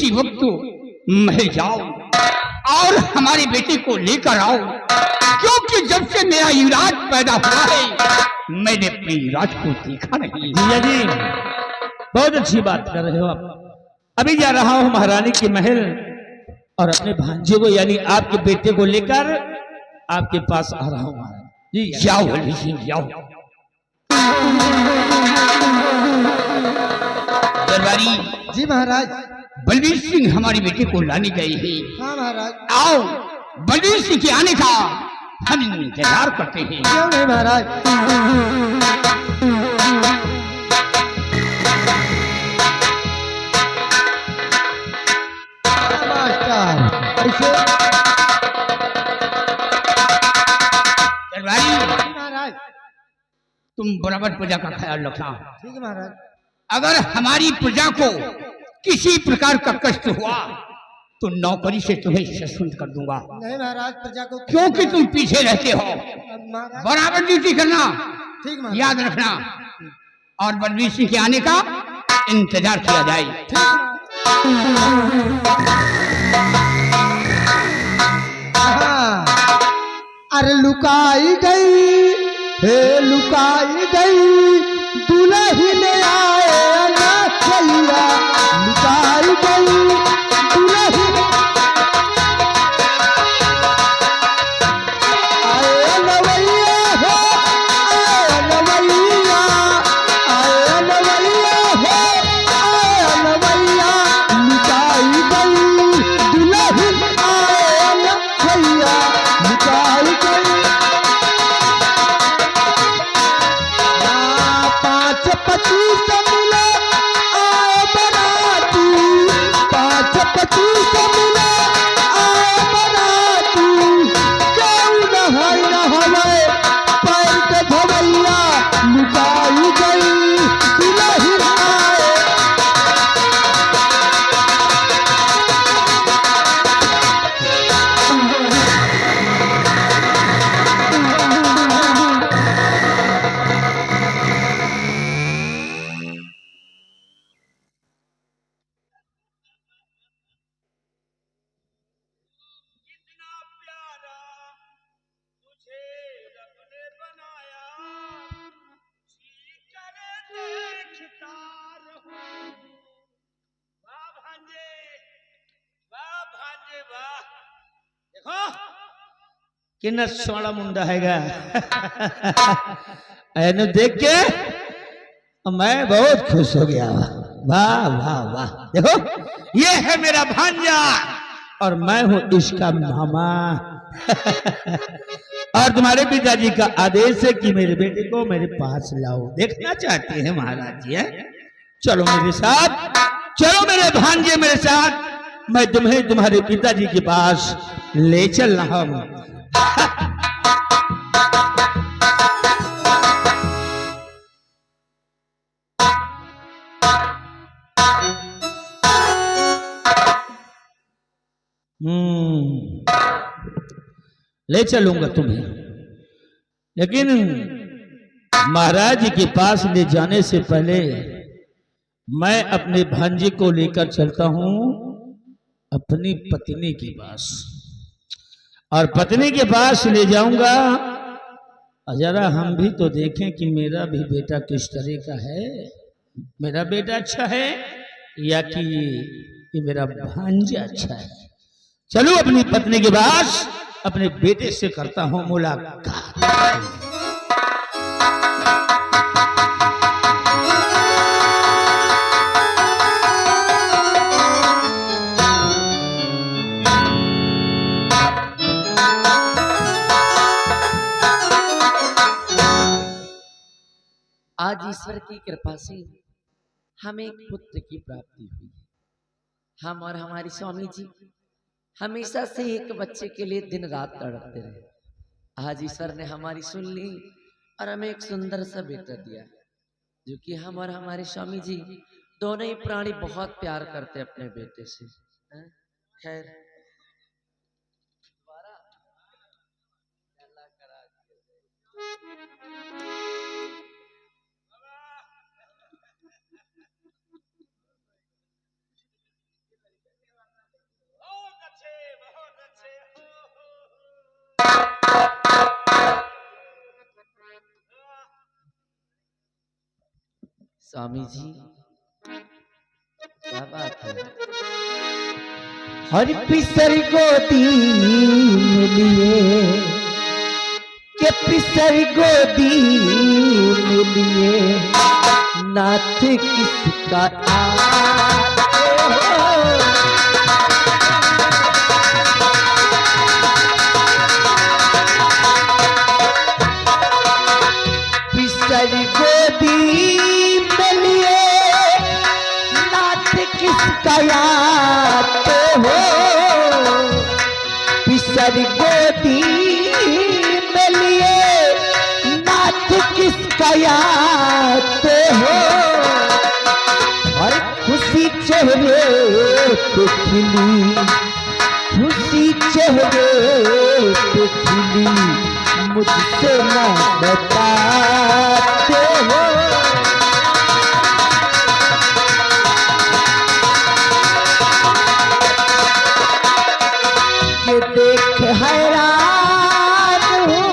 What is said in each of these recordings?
इसी वक्त महल जाओ और हमारे बेटे को लेकर आओ, क्योंकि जब से मेरा युवराज पैदा हुआ है मैंने अपने युवराज को देखा नहीं। जीजा जी बहुत अच्छी बात कर रहे हो आप। अभी जा रहा हूं महारानी के महल और अपने भांजे को यानी आपके बेटे को लेकर आपके पास आ रहा हूं महाराज जी। जाओ हरी सिंह जाओ। दरबारी जी महाराज। बलवीर सिंह हमारे बेटे को लाने गए हैं। हाँ महाराज। आओ बलवीर सिंह के आने का हम इंतजार करते हैं। क्यों नहीं महाराज। दरबारी महाराज तुम बराबर प्रजा का ख्याल रखना। ठीक है महाराज। अगर हमारी प्रजा को किसी प्रकार का कष्ट हुआ तो नौकरी से तुम्हें सस्पेंड कर दूंगा। नहीं महाराज प्रजा को क्योंकि तुम पीछे रहते हो। महाराज बराबर ड्यूटी करना, ठीक महाराज। याद रखना। और बलवीर सिंह के आने का इंतजार किया जाए। हाँ। अरे लुकाई गई हे लुकाई गई दुल्हन आए ना सैया लुकाई गई दुल्हन आए नवैया हो आए नवैया आए नवैया हो आए नवैया लुकाई गई दुल्हन आए ना सैया लुकाई गई। पाँच पच्चीस मिले आए बराती, पाँच पच्चीस मिले आए बराती, क्यों नहाई नहवे पैर के धवैया लुकाई गई दुल्हन आए। कितना सोना मुंडा हैगा। ऐनो देख के मैं बहुत खुश हो गया। वाह वाह वाह। देखो ये है मेरा भांजा और मैं हूं इसका मामा। और तुम्हारे पिताजी का आदेश है कि मेरे बेटे को मेरे पास लाओ। देखना चाहते हैं महाराज जी है? चलो मेरे साथ, चलो मेरे भांजे मेरे साथ, मैं तुम्हें तुम्हारे पिताजी के पास ले चल रहा हूं। ले चलूंगा तुम्हें, लेकिन महाराज जी के पास ले जाने से पहले मैं अपने भांजे को लेकर चलता हूं अपनी पत्नी के पास। और पत्नी के पास ले जाऊंगा, जरा हम भी तो देखें कि मेरा भी बेटा किस तरह का है। मेरा बेटा अच्छा है या कि ये मेरा भांजा अच्छा है। चलो अपनी पत्नी के पास अपने बेटे से करता हूं मुलाकात। आज ईश्वर की कृपा से हमें एक पुत्र की प्राप्ति हुई। हम और हमारी स्वामी जी हमेशा से एक बच्चे के लिए दिन रात तड़पते रहे। आज ईश्वर ने हमारी सुन ली और हमें एक सुंदर सा बेटा दिया, जो कि हम और हमारे स्वामी जी दोनों ही प्राणी बहुत प्यार करते अपने बेटे से। खैर स्वामी जी क्या बात है? हर पिसर गोदी मिलिए के पिसर गोदी मिलिए नाथ किसका आते हो। पिसर गोदी मिलिए नाथ किसका आते हो। पिसर गोदी मिलिए नाथ किसका आते हो। और खुशी चेहरे पे खिली खुशी चेहरे पे खिली मुझसे ना बताते हो। के देख हैरान हूँ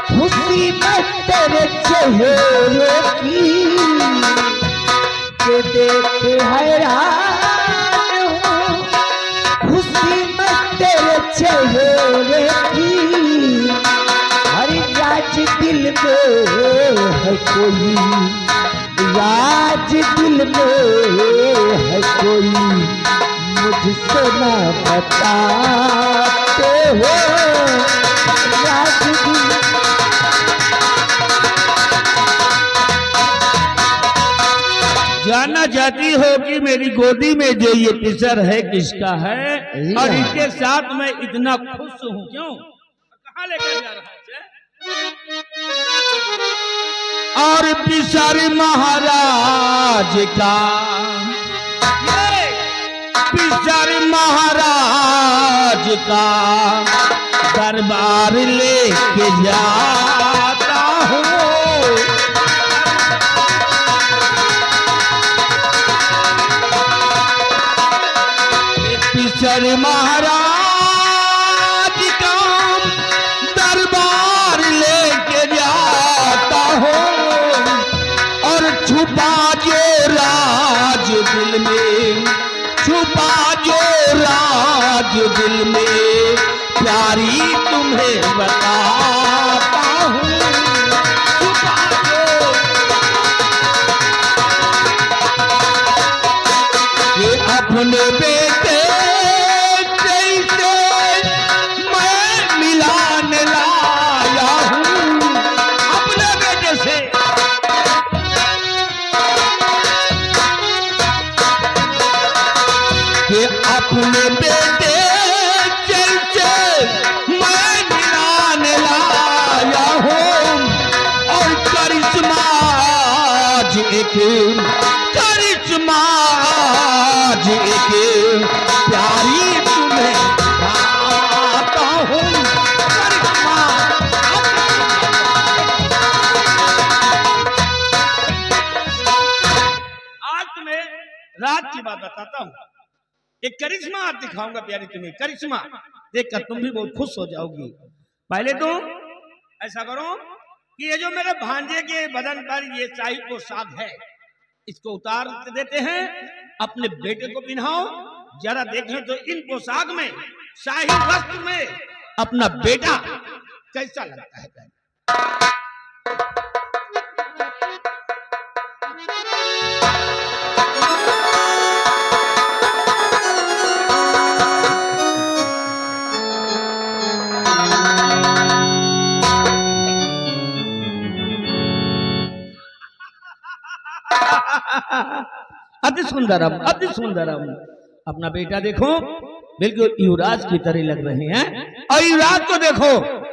खुशी में तेरे चेहरे की। के देख हैरान हूँ खुशी में तेरे चेहरे की। हर राज दिल में है कोई राज दिल में है कोई मुझसे ना बताते हो। राज दिल जानना चाहती हो कि मेरी गोदी में जो ये पिसर है किसका है और इसके साथ मैं इतना खुश हूँ क्यों? कहाँ लेकर जा रहा है? और पिसर महाराज का पिसर महाराज का दरबार लेके जाता हूँ। पिसर महाराज का दरबार लेके जाता हूँ। और छुपा जो राज दिल में छुपा जो राज दिल में प्यारी तुम्हें बताता हूँ। छुपा जो ये अपने बेटे जैसे मैं मिलान लाया हूँ। अपने बेटे से कि अपने बेटे जैसे मैं मिलान लाया हूँ। और करिश्मा आज एक करिश्मा आज एक प्यारी तुम्हें आता हूँ। करिश्मा आज तुम्हें रात की बात बताता हूँ। एक करिश्मा आज दिखाऊंगा प्यारी तुम्हें। करिश्मा देखकर तुम भी बहुत खुश हो जाओगी। पहले तो ऐसा करो कि ये जो मेरे भांजे के बदन पर ये शाही पोशाक है इसको उतार देते हैं। अपने बेटे को पहनाओ। जरा देखें तो इन पोशाक में शाही वस्त्र में अपना बेटा कैसा लगता है। अति सुंदरम अति सुंदरम। अपना बेटा देखो बिल्कुल युवराज की तरह लग रहे हैं। और युवराज को देखो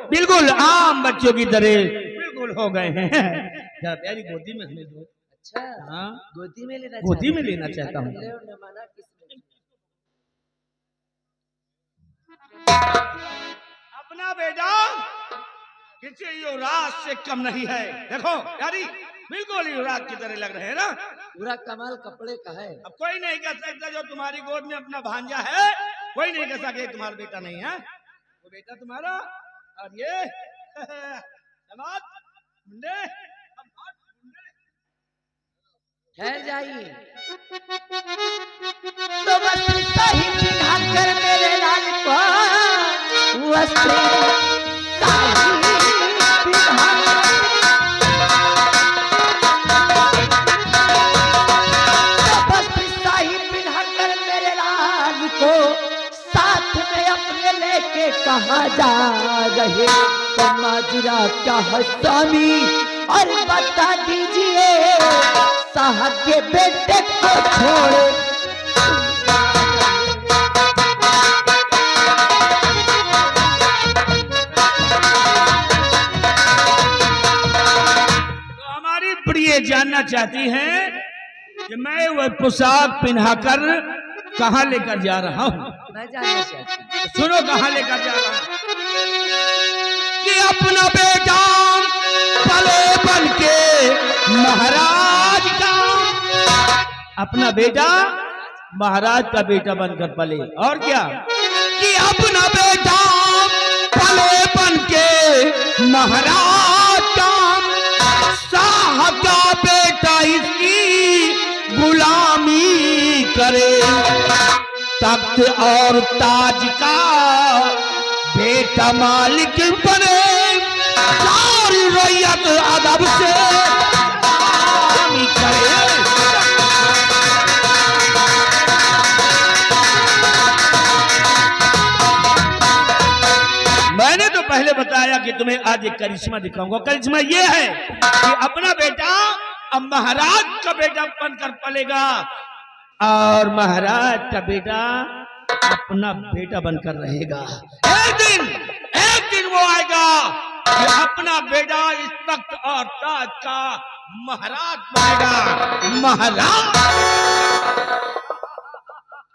बिल्कुल आम बच्चों की तरह बिल्कुल हो गए हैं। जरा प्यारी गोदी में हमें दो। अच्छा हाँ गोदी में लेना गोदी में लेना चाहता हूँ। ले और न माना किसने? अपना बेटा किसी युवराज से कम नहीं है। देखो प्यारी बिल्कुल युवराज की तरह लग रहे हैं ना। पूरा कमाल कपड़े का है। अब कोई नहीं कह सकता जो तुम्हारी गोद में अपना भांजा है कोई नहीं कह सकता तुम्हारा बेटा नहीं है। वो बेटा तुम्हारा और ये समाज मुंडे ठहर जाइए। तो वस्त्र शाही पिन्हाकर मेरे लाल को वस्त्र शाही पिन्हाकर मेरे लाल को साथ में अपने लेके कहाँ जा रहे तो माजरा क्या है स्वामी और बता दीजिए साहब के बेटे को छोड़े तो हमारी प्रिय जानना चाहती हैं कि मैं वह पोशाक पहनाकर कहाँ लेकर जा रहा हूँ। मैं जानना चाहती हूँ। सुनो कहाँ लेकर जा रहा हूँ। कि अपना बेटा पले बन के महाराज का, अपना बेटा महाराज का बेटा बनकर पले, और क्या कि अपना बेटा पले बन के महाराज का, साहब का बेटा इसकी गुलामी करे, तख्त और ताज का बेटा मालिक बने, सारी रैयत अदब से गुलामी करे। मैंने तो पहले बताया कि तुम्हें आज एक करिश्मा दिखाऊंगा। करिश्मा ये है कि अपना बेटा अब महाराज का बेटा बनकर पलेगा और महाराज का बेटा अपना बेटा बनकर रहेगा। एक दिन वो आएगा कि अपना बेटा इस तख्त और ताज का महाराज बनेगा। महाराज,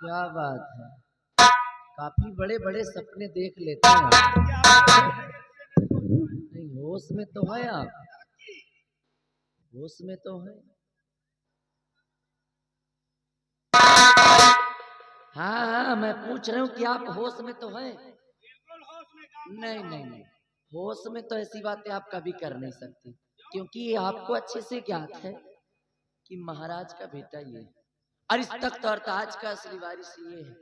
क्या बात है, काफी बड़े बड़े सपने देख लेते हैं। नहीं, होश में तो है आप, होश में तो है। हाँ हाँ, मैं पूछ रहा हूँ कि आप होश में तो है। नहीं नहीं नहीं, होश में तो ऐसी बातें आप कभी कर नहीं सकते, क्योंकि आपको अच्छे से ज्ञात है कि महाराज का बेटा ये है और इस तख्त और ताज का असली वारिस ये है।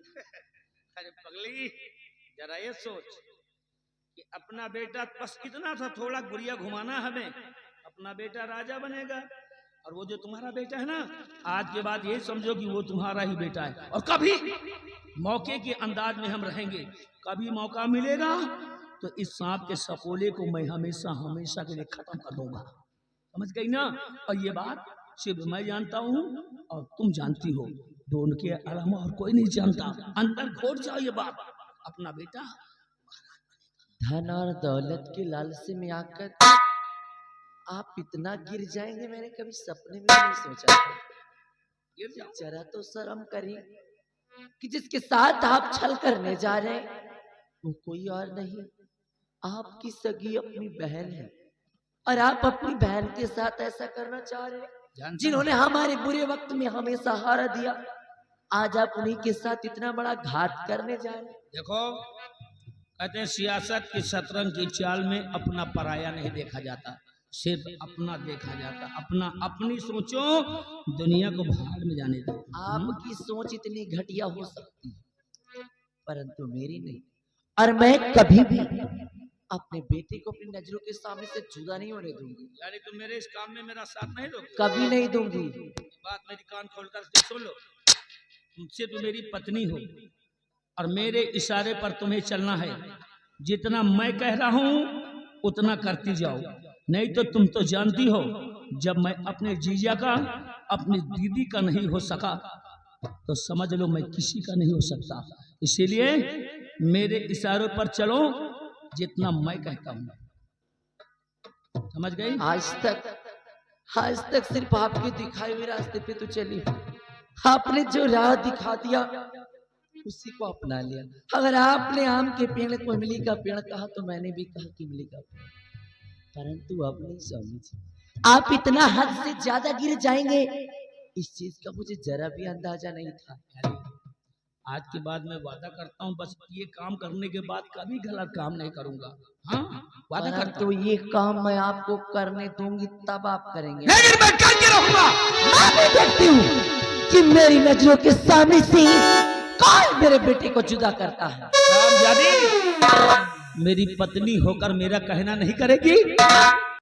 अरे पगली, जरा ये सोच कि अपना बेटा बस इतना सा थोड़ा गुड़िया घुमाना हमें, अपना बेटा राजा बनेगा। और वो जो तुम्हारा बेटा है ना, आज के बाद ये समझो कि वो तुम्हारा ही बेटा है। और कभी मौके के अंदाज में हम रहेंगे, कभी मौका मिलेगा तो इस सांप के सपोले को मैं हमेशा हमेशा के लिए खत्म कर दूंगा। समझ गई ना? और ये बात सिर्फ मैं जानता हूँ और तुम जानती हो, दोनों के अलावा और कोई नहीं जानता। अंदर घोट जाओ ये बात, अपना बेटा। धन और दौलत के लालच में आकर आप इतना गिर जाएंगे, मैंने कभी सपने में नहीं सोचा था। गिर जाओ। जरा तो शर्म करिए कि जिसके साथ आप छल करने जा रहे हैं वो कोई और नहीं, आपकी सगी अपनी बहन है, और आप अपनी बहन के साथ ऐसा करना चाह रहे हैं। जिन्होंने हमारे बुरे वक्त में हमें सहारा दिया, आज आप उन्हीं के साथ इतना बड़ा घात करने जा रहे हैं। देखो, कहते हैं सियासत की शतरंज की चाल में अपना पराया नहीं देखा जाता, सिर्फ अपना देखा जाता। अपना अपनी सोचो, दुनिया को भाड़ में जाने दो। आपकी सोच इतनी घटिया हो सकती है, परंतु मेरी नहीं। और मैं कभी भी अपने बेटे को अपनी नजरों के सामने से जुदा नहीं होने दूंगी। यानी तुम मेरे इस काम में मेरा साथ नहीं दोगे? कभी नहीं दूंगी। बात मेरी कान खोलकर सुन लो। मुझसे तुम मेरी पत्नी हो और मेरे इशारे पर तुम्हें चलना है। जितना मैं कह रहा हूँ उतना करती जाओ, नहीं तो तुम तो जानती हो, जब मैं अपने जीजा का अपनी दीदी का नहीं हो सका तो समझ लो मैं किसी का नहीं हो सकता। इसीलिए मेरे इशारों पर चलो, जितना मैं कहता हूँ। समझ गई? आज तक सिर्फ आपके दिखाए हुए रास्ते पे तो चली, आपने जो राह दिखा दिया उसी को अपना लिया। अगर आपने आम के पेड़ को इमली का पेड़ कहा तो मैंने भी कहा कि इमली का पेड़, परंतु अब नहीं समझी। आप इतना हद से ज्यादा गिर जाएंगे, इस चीज का मुझे जरा भी अंदाजा नहीं था। आज के बाद मैं वादा करता हूँ, बस ये काम करने के बाद कभी गलत काम नहीं करूंगा। हाँ, वादा करता तो हूँ। ये काम मैं आपको करने दूंगी तब आप करेंगे। लेकिन मैं करके रहूंगा। मैं भी देखती हूँ कि मेरी नजरों के सामने से कौन मेरे बेटे को जुदा करता है। रामजादी, मेरी पत्नी होकर मेरा कहना नहीं करेगी?